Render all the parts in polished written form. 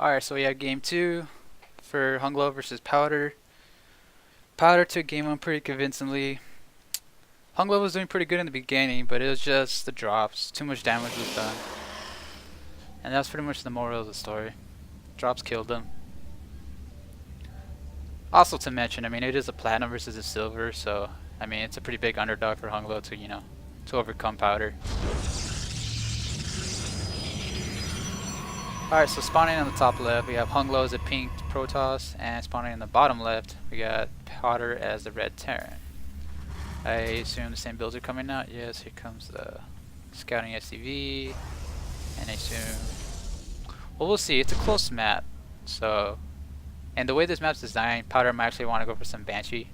Alright, so we have game 2 for HUNGLOO versus Powder. Powder took game 1 pretty convincingly. HUNGLOO was doing pretty good in the beginning, but it was just the drops. Too much damage was done. And that's pretty much the moral of the story. Drops killed them. Also to mention, I mean, it is a platinum versus a silver, so I mean, it's a pretty big underdog for HUNGLOO to, to overcome Powder. Alright, so spawning on the top left, we have HUNGLOO as a pink Protoss, and spawning in the bottom left, we got Powder as the red Terran. I assume the same builds are coming out. Yes, here comes the scouting SCV, and I assume, well, we'll see. It's a close map, so, and the way this map's designed, Powder might actually want to go for some Banshee,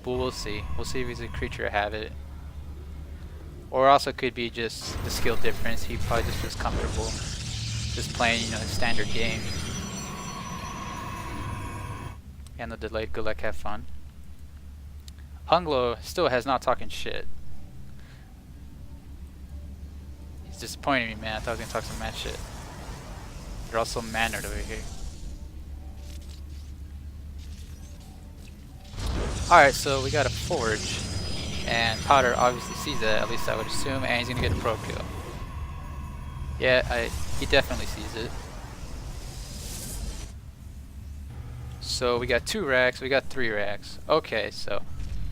but we'll see. We'll see if he's a creature or habit, or also could be just the skill difference. He probably just feels comfortable just playing, his standard game. And the delayed good luck, have fun. HUNGLOO still has not talking shit. He's disappointing me, man. I thought I was gonna talk some mad shit. They're all so mannered over here. Alright, so we got a forge. And Powder obviously sees that, at least I would assume, and he's gonna get a pro kill. Yeah, he definitely sees it. So we got 2 racks, we got 3 racks. Okay, so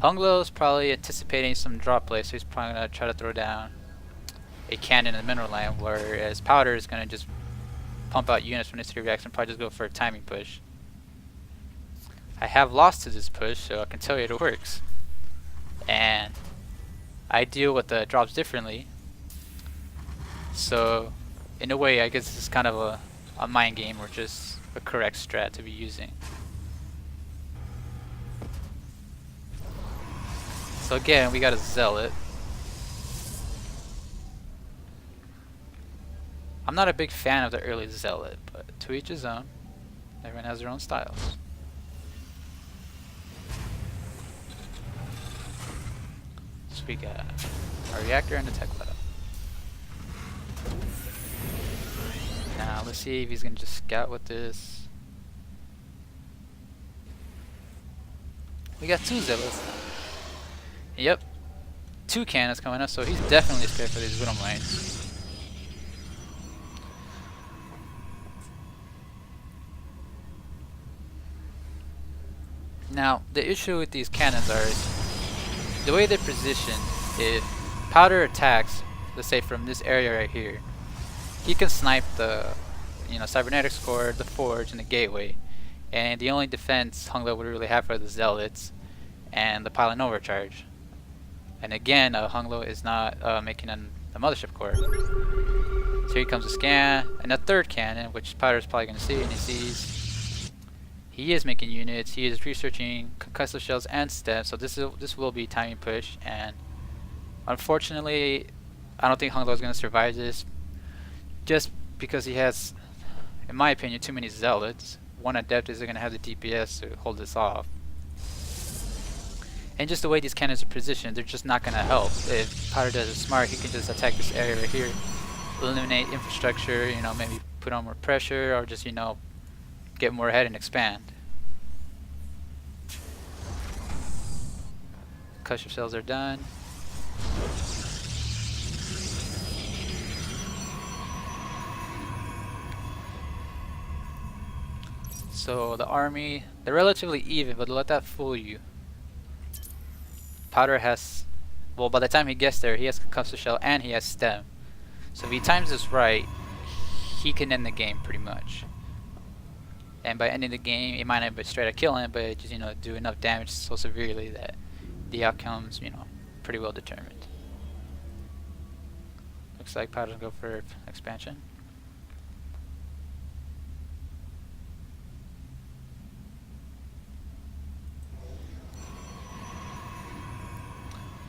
HUNGLOO is probably anticipating some drop play, so he's probably gonna try to throw down a cannon in the mineral line, whereas Powder is gonna just pump out units from his 3 racks and probably just go for a timing push. I have lost to this push, so I can tell you it works. And I deal with the drops differently. So, in a way, I guess this is kind of a mind game, or just a correct strat to be using. So again, we got a Zealot. I'm not a big fan of the early Zealot, but to each his own. Everyone has their own styles. So we got a reactor and a tech lab. Now let's see if he's gonna just scout with this. We got 2 Zealots. Yep, 2 cannons coming up, so he's definitely scared for these Widow Mines. Now the issue with these cannons is the way they're positioned. If Powder attacks, let's say from this area right here, he can snipe the cybernetics core, the forge, and the gateway, and the only defense HUNGLOO would really have for the Zealots and the pylon overcharge. And again, HUNGLOO is not making a mothership core. So here comes a scan and a 3rd cannon, which Powder is probably going to see, and he sees he is making units. He is researching concussive shells and steps, so this will be timing push. And unfortunately, I don't think HUNGLOO is going to survive this, just because he has, in my opinion, too many Zealots. One adept isn't going to have the DPS to hold this off. And just the way these cannons are positioned, they're just not going to help. If Powder does it smart, he can just attack this area right here, eliminate infrastructure, maybe put on more pressure, or just, get more ahead and expand. Concussive cells are done. So the army, they're relatively even, but let that fool you. Powder has, well, by the time he gets there, he has concussive shell and he has stem. So if he times this right, he can end the game pretty much. And by ending the game, it might not be straight up killing, but it just do enough damage so severely that the outcome's pretty well determined. Looks like Powder's go for expansion.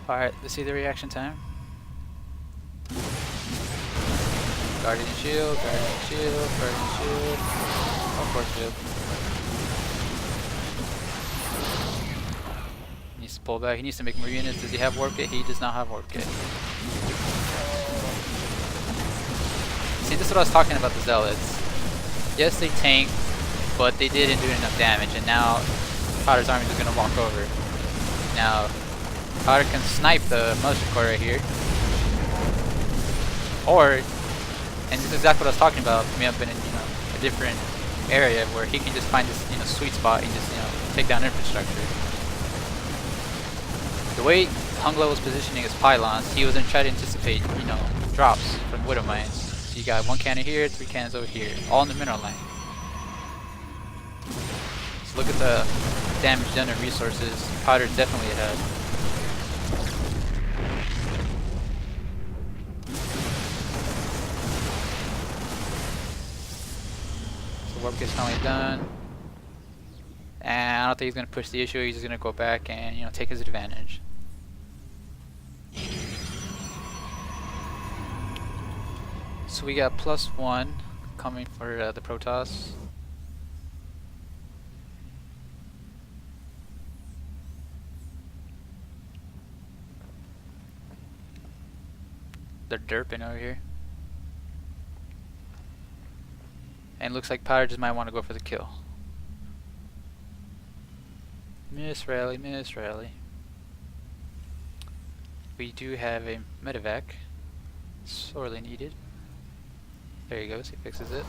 Alright, let's see the reaction time. Guardian shield, guardian shield, guardian shield. Oh, force shield. He needs to pull back. He needs to make more units. Does he have warp kit? He does not have warp kit. See, this is what I was talking about the Zealots. Yes, they tanked, but they didn't do enough damage, and now Powder's army is just gonna walk over. Now, Powder can snipe the militia corps right here, or, and this is exactly what I was talking about, me up in a different area where he can just find this sweet spot and just take down infrastructure. The way HUNGLOO was positioning his pylons, he was gonna try to anticipate drops from Widow Mines. So you got 1 cannon here, 3 cannons over here, all in the mineral line. So look at the damage done to resources. Powder's definitely ahead. So warp gets finally done. And I don't think he's going to push the issue, he's just going to go back and take his advantage. So we got +1 coming for the Protoss. They're derping over here. And looks like Powder just might want to go for the kill. Miss rally, miss rally. We do have a medevac. Sorely needed. There he goes, he fixes it.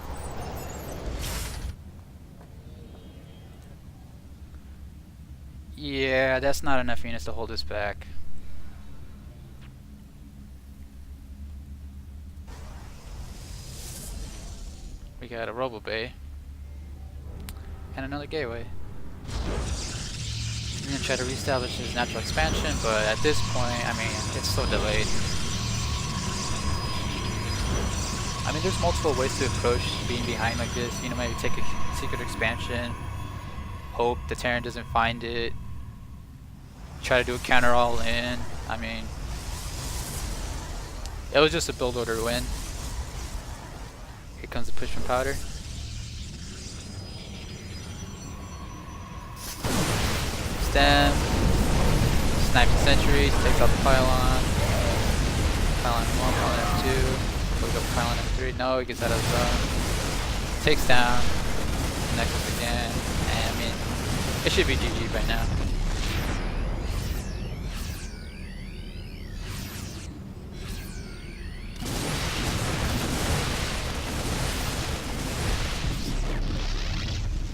Yeah, that's not enough units to hold us back. We got a Robo Bay. And another gateway. I'm gonna try to reestablish his natural expansion, but at this point, I mean, it's so delayed. I mean, there's multiple ways to approach being behind like this. Maybe take a secret expansion, hope the Terran doesn't find it, try to do a counter all in. I mean, it was just a build order win. Here comes the push from Powder. Stem, snipe the sentries, takes out the pylon. Pylon 1, pylon 2, goes up pylon 3. No, he gets out of the zone. Takes down Nexus again, and I mean, it should be GG by now.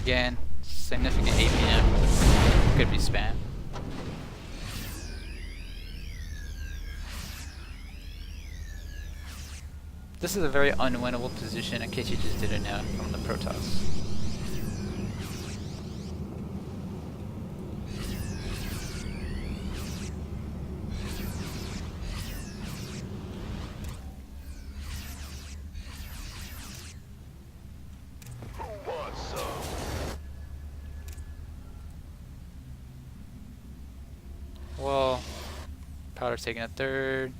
Again, significant APM. Could be spam. This is a very unwinnable position in case you just didn't know from the Protoss. Well, Powder's taking a third.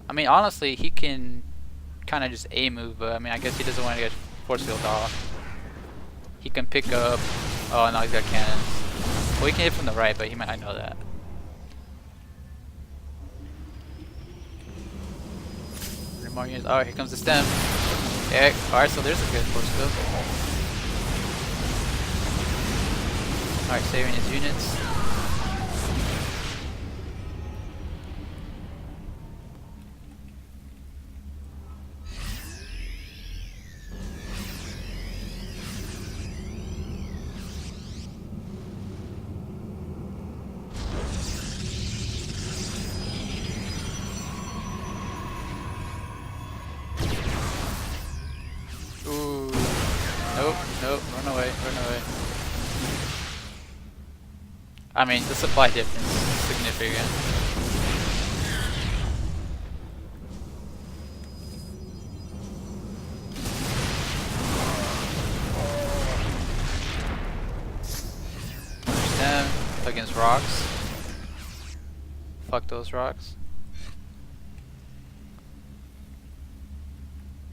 I mean, honestly, he can kind of just A-move, but I mean, I guess he doesn't want to get force field off. He can pick up. Oh no, he's got cannons. Well, he can hit from the right, but he might not know that. More units. Oh, here comes the stem. Yeah, alright, so there's a good force field. Alright, saving his units. Nope, run away, run away. I mean, the supply difference is significant. Push them against rocks. Fuck those rocks.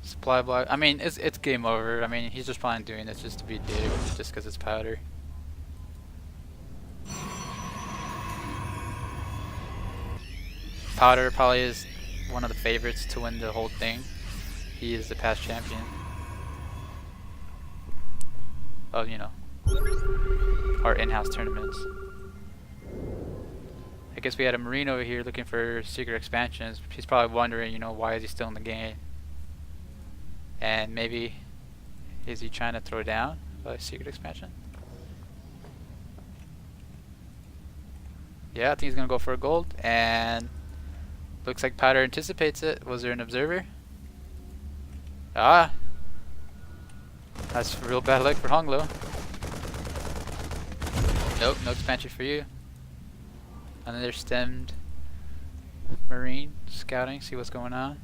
Supply block. I mean, it's game over. I mean, he's just probably doing this just to be a dick, just because it's Powder. Powder probably is one of the favorites to win the whole thing. He is the past champion. of, you know, our in-house tournaments. I guess we had a Marine over here looking for secret expansions. He's probably wondering, you know, why is he still in the game? And maybe, is he trying to throw down a secret expansion? Yeah, I think he's gonna go for a gold, and looks like Powder anticipates it. Was there an observer? Ah! That's real bad luck for HUNGLOO. Nope, no expansion for you. Another stemmed Marine scouting, see what's going on.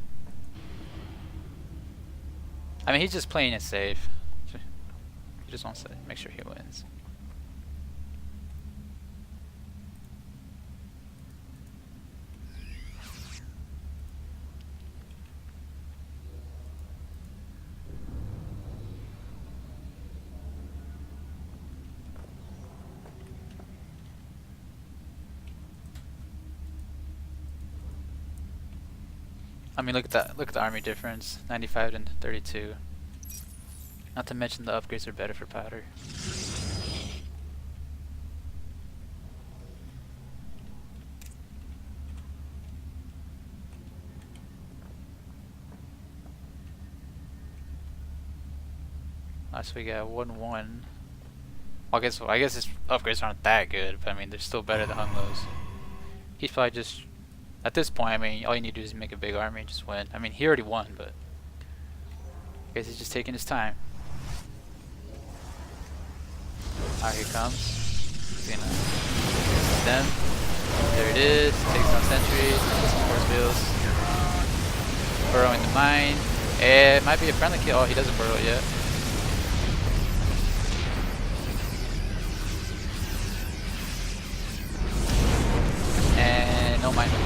I mean, he's just playing it safe. He just wants to make sure he wins. I mean, look at that. Look at the army difference, 95 and 32. Not to mention the upgrades are better for Powder. So we got 1-1. I guess his upgrades aren't that good, but I mean they're still better than HUNGLOO's. He's probably just, at this point, I mean, all you need to do is make a big army and just win. I mean, he already won, but I guess he's just taking his time. Alright, here comes. He's gonna stem. There it is. Takes down sentries. Some force bills. Burrowing the mine. It might be a friendly kill. Oh, he doesn't burrow yet. And no mine here.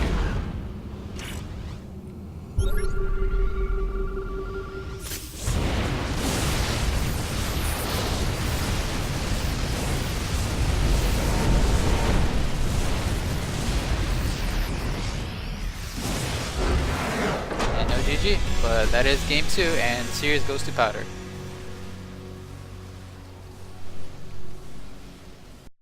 GG, but that is game 2, and series goes to Powder.